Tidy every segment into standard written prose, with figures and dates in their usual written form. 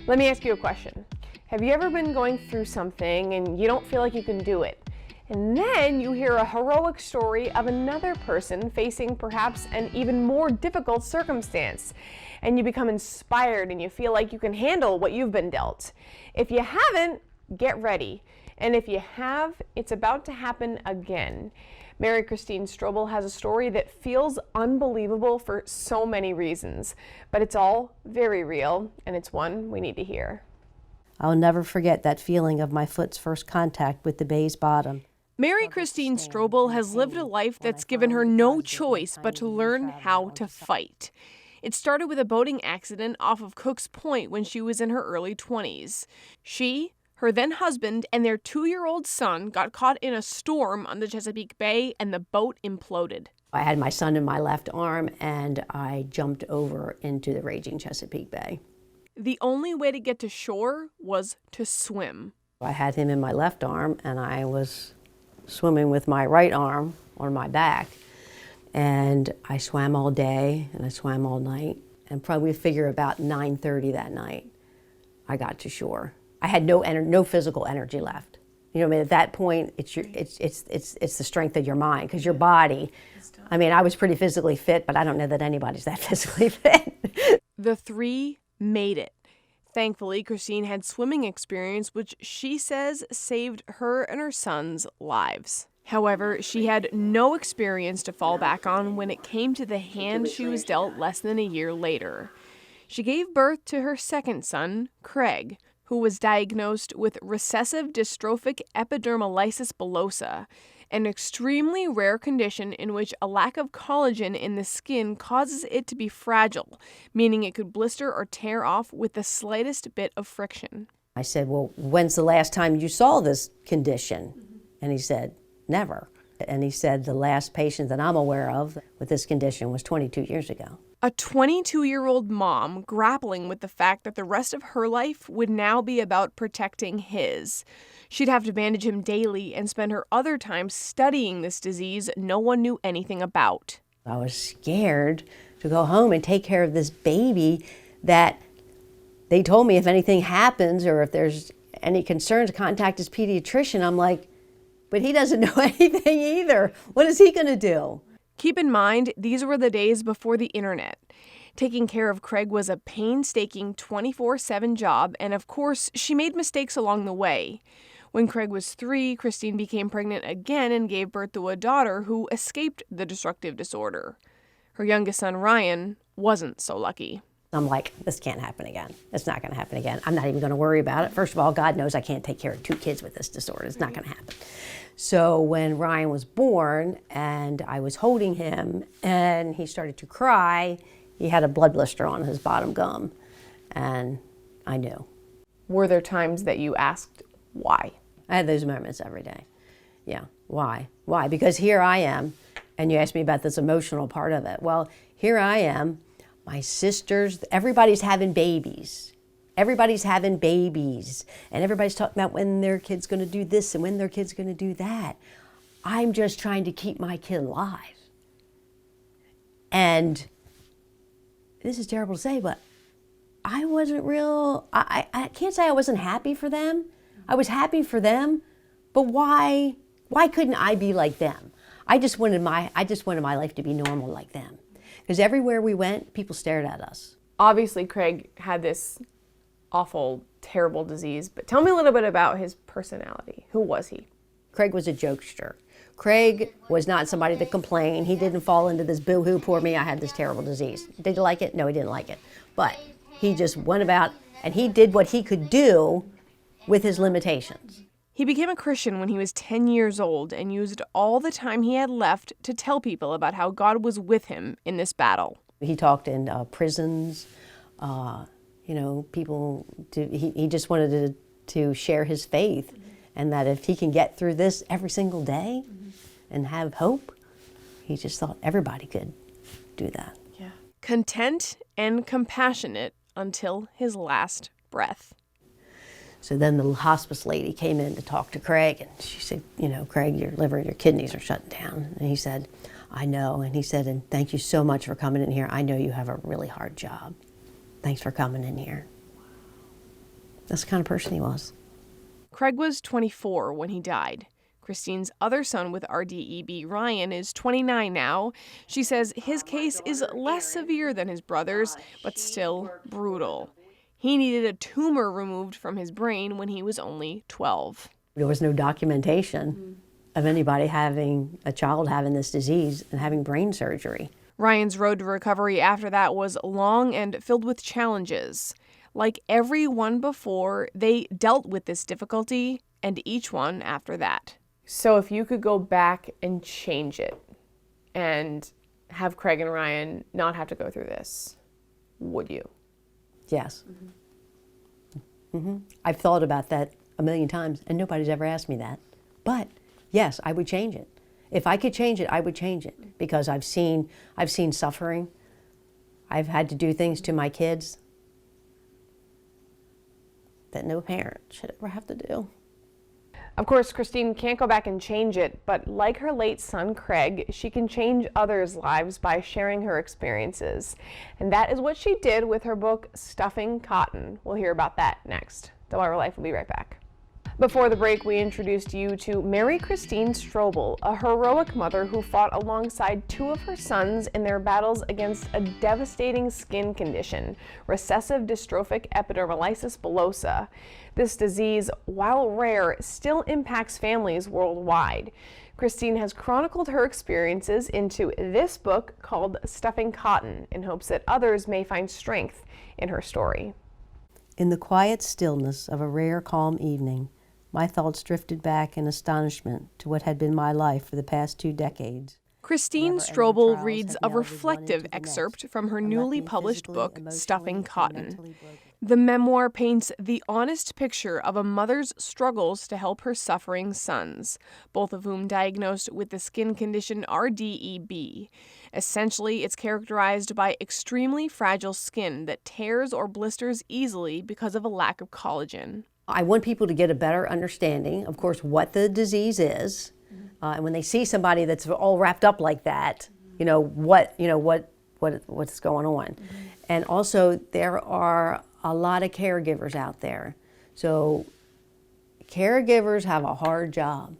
Let me ask you a question. Have you ever been going through something and you don't feel like you can do it? And then you hear a heroic story of another person facing perhaps an even more difficult circumstance. And you become inspired and you feel like you can handle what you've been dealt. If you haven't, get ready. And if you have, it's about to happen again. Mary Christine Strobel has a story that feels unbelievable for so many reasons, but it's all very real, and it's one we need to hear. I'll never forget that feeling of my foot's first contact with the bay's bottom. Mary Christine Strobel has lived a life that's given her no choice but to learn how to fight. It started with a boating accident off of Cook's Point when she was in her early 20s. She, her then husband, and their 2-year-old son got caught in a storm on the Chesapeake Bay, and the boat imploded. I had my son in my left arm, and I jumped over into the raging Chesapeake Bay. The only way to get to shore was to swim. I had him in my left arm, and I was swimming with my right arm on my back. And I swam all day, and I swam all night. And probably figure about 9:30 that night, I got to shore. I had no physical energy left. You know, I mean, at that point, it's the strength of your mind, because your body. I mean, I was pretty physically fit, but I don't know that anybody's that physically fit. The three made it. Thankfully, Christine had swimming experience, which she says saved her and her son's lives. However, she had no experience to fall back on when it came to the hand she was dealt less than a year later. She gave birth to her second son, Craig, who was diagnosed with recessive dystrophic epidermolysis bullosa, an extremely rare condition in which a lack of collagen in the skin causes it to be fragile, meaning it could blister or tear off with the slightest bit of friction. I said, well, when's the last time you saw this condition? And he said, never. And he said, the last patient that I'm aware of with this condition was 22 years ago. A 22-year-old mom grappling with the fact that the rest of her life would now be about protecting his. She'd have to bandage him daily and spend her other time studying this disease no one knew anything about. I was scared to go home and take care of this baby that they told me if anything happens or if there's any concerns, contact his pediatrician. I'm like, but he doesn't know anything either. What is he going to do? Keep in mind, these were the days before the internet. Taking care of Craig was a painstaking 24/7 job, and of course, she made mistakes along the way. When Craig was 3, Christine became pregnant again and gave birth to a daughter who escaped the destructive disorder. Her youngest son, Ryan, wasn't so lucky. I'm like, this can't happen again. It's not going to happen again. I'm not even going to worry about it. First of all, God knows I can't take care of 2 kids with this disorder. It's not going to happen. So when Ryan was born and I was holding him and he started to cry, he had a blood blister on his bottom gum, and I knew. Were there times that you asked why? I had those moments every day. Yeah, why? Why? Because here I am, and you asked me about this emotional part of it. Well, here I am, my sisters, everybody's having babies. Everybody's having babies, and everybody's talking about when their kid's going to do this and when their kid's going to do that. I'm just trying to keep my kid alive. And this is terrible to say, but I wasn't I can't say I wasn't happy for them. I was happy for them, but why couldn't I be like them? I just wanted my life to be normal like them. Because everywhere we went, people stared at us. Obviously, Craig had this awful, terrible disease, but tell me a little bit about his personality. Who was he? Craig was a jokester. Craig was not somebody that complained. He didn't fall into this boo-hoo, poor me, I had this terrible disease. Did you like it? No, he didn't like it. But he just went about and he did what he could do with his limitations. He became a Christian when he was 10 years old and used all the time he had left to tell people about how God was with him in this battle. He talked in prisons, people, he just wanted to share his faith, and that if he can get through this every single day and have hope, he just thought everybody could do that. Yeah. Content and compassionate until his last breath. So then the hospice lady came in to talk to Craig, and she said, Craig, your liver and your kidneys are shutting down. And he said, I know. And he said, and thank you so much for coming in here. I know you have a really hard job. Thanks for coming in here. That's the kind of person he was. Craig was 24 when he died. Christine's other son with RDEB, Ryan, is 29 now. She says his case is less severe than his brother's, but still brutal. He needed a tumor removed from his brain when he was only 12. There was no documentation of anybody having a child having this disease and having brain surgery. Ryan's road to recovery after that was long and filled with challenges. Like every one before, they dealt with this difficulty, and each one after that. So if you could go back and change it and have Craig and Ryan not have to go through this, would you? Yes. I've thought about that a million times, and nobody's ever asked me that. But yes, I would change it. If I could change it, I would change it, because I've seen suffering. I've had to do things to my kids that no parent should ever have to do. Of course, Christine can't go back and change it, but like her late son, Craig, she can change others' lives by sharing her experiences. And that is what she did with her book, Stuffing Cotton. We'll hear about that next. Delaware Life will be right back. Before the break, we introduced you to Mary Christine Strobel, a heroic mother who fought alongside two of her sons in their battles against a devastating skin condition, recessive dystrophic epidermolysis bullosa. This disease, while rare, still impacts families worldwide. Christine has chronicled her experiences into this book called Stuffing Cotton in hopes that others may find strength in her story. In the quiet stillness of a rare, calm evening, my thoughts drifted back in astonishment to what had been my life for the past 2 decades. Christine Strobel reads a reflective excerpt from her newly published book, Stuffing Cotton. The memoir paints the honest picture of a mother's struggles to help her suffering sons, both of whom diagnosed with the skin condition RDEB. Essentially, it's characterized by extremely fragile skin that tears or blisters easily because of a lack of collagen. I want people to get a better understanding, of course, what the disease is, and when they see somebody that's all wrapped up like that, what's going on. And also, there are a lot of caregivers out there. So caregivers have a hard job.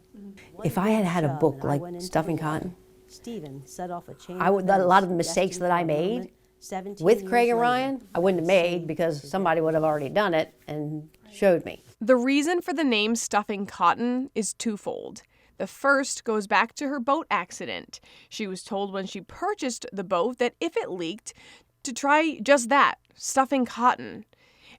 If I had had a book like Stuffing Cotton, a lot of the mistakes that I made with Craig and Ryan, I wouldn't have made, because somebody would have already done it and showed me. The reason for the name Stuffing Cotton is twofold. The first goes back to her boat accident. She was told when she purchased the boat that if it leaked, to try just that, stuffing cotton.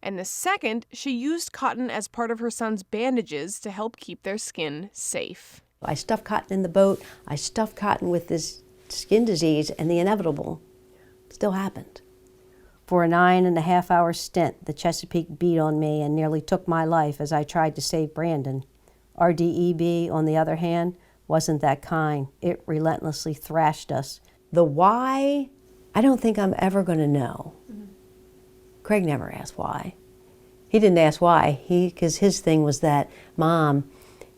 And the second, she used cotton as part of her son's bandages to help keep their skin safe. I stuffed cotton in the boat. I stuffed cotton with this skin disease, and the inevitable still happened. For a 9.5-hour stint, the Chesapeake beat on me and nearly took my life as I tried to save Brandon. RDEB, on the other hand, wasn't that kind. It relentlessly thrashed us. The why, I don't think I'm ever going to know. Craig never asked why. He didn't ask why, because his thing was that, Mom,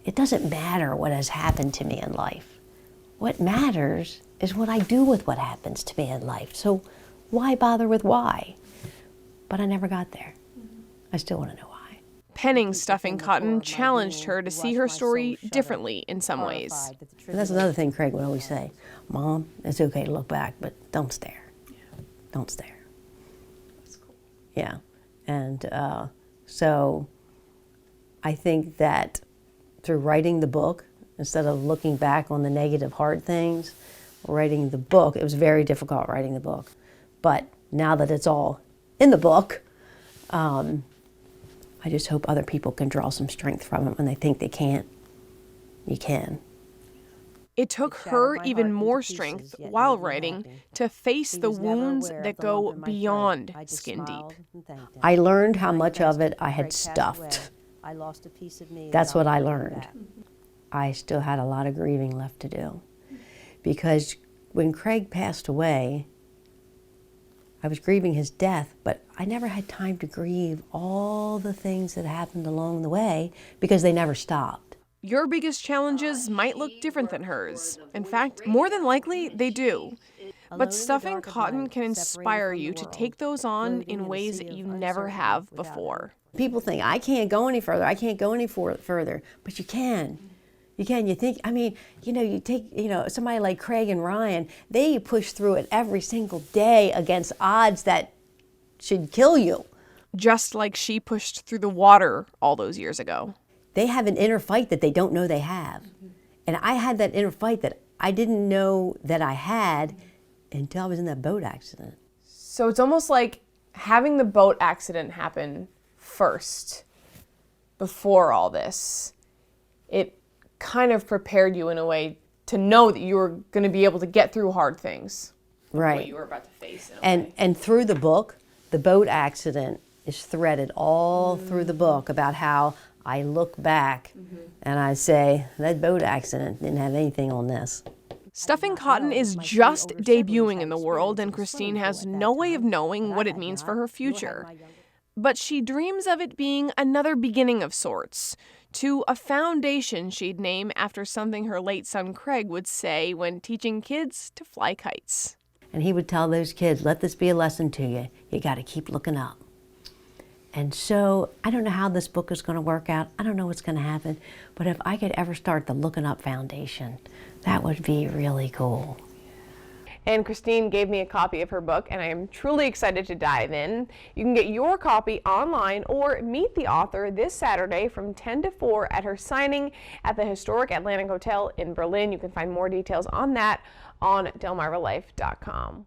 it doesn't matter what has happened to me in life. What matters is what I do with what happens to me in life. So why bother with why? But I never got there. I still want to know why. Penning Stuffing Cotton challenged her to see her story differently in some ways. And that's another thing Craig would always say. Mom, it's okay to look back, but don't stare. Don't stare. That's cool. Yeah. And so I think that through writing the book, instead of looking back on the negative, hard things, writing the book, it was very difficult writing the book. But now that it's all in the book, I just hope other people can draw some strength from it when they think they can't. You can. It took her even more strength while writing to face the wounds that go beyond skin deep. I learned how much of it I had stuffed. That's what I learned. I still had a lot of grieving left to do. Because when Craig passed away, I was grieving his death, but I never had time to grieve all the things that happened along the way because they never stopped. Your biggest challenges might look different than hers. In fact, more than likely, they do. But Stuffing Cotton can inspire you to take those on in ways that you never have before. People think, I can't go any further, I can't go any further, but you can. You can. You think, I mean, you take, somebody like Craig and Ryan, they push through it every single day against odds that should kill you. Just like she pushed through the water all those years ago. They have an inner fight that they don't know they have. And I had that inner fight that I didn't know that I had until I was in that boat accident. So it's almost like having the boat accident happen first, before all this, it kind of prepared you in a way to know that you were going to be able to get through hard things. Right. What you were about to face. In a way. And through the book, the boat accident is threaded all through the book about how I look back and I say, that boat accident didn't have anything on this. Stuffing Cotton is just debuting in the world, and Christine has no way of knowing what it means for her future. But she dreams of it being another beginning of sorts, to a foundation she'd name after something her late son Craig would say when teaching kids to fly kites. And he would tell those kids, let this be a lesson to you. You got to keep looking up. And so I don't know how this book is going to work out. I don't know what's going to happen. But if I could ever start the Looking Up Foundation, that would be really cool. And Christine gave me a copy of her book, and I am truly excited to dive in. You can get your copy online or meet the author this Saturday from 10 to 4 at her signing at the historic Atlantic Hotel in Berlin. You can find more details on that on delmarvalife.com.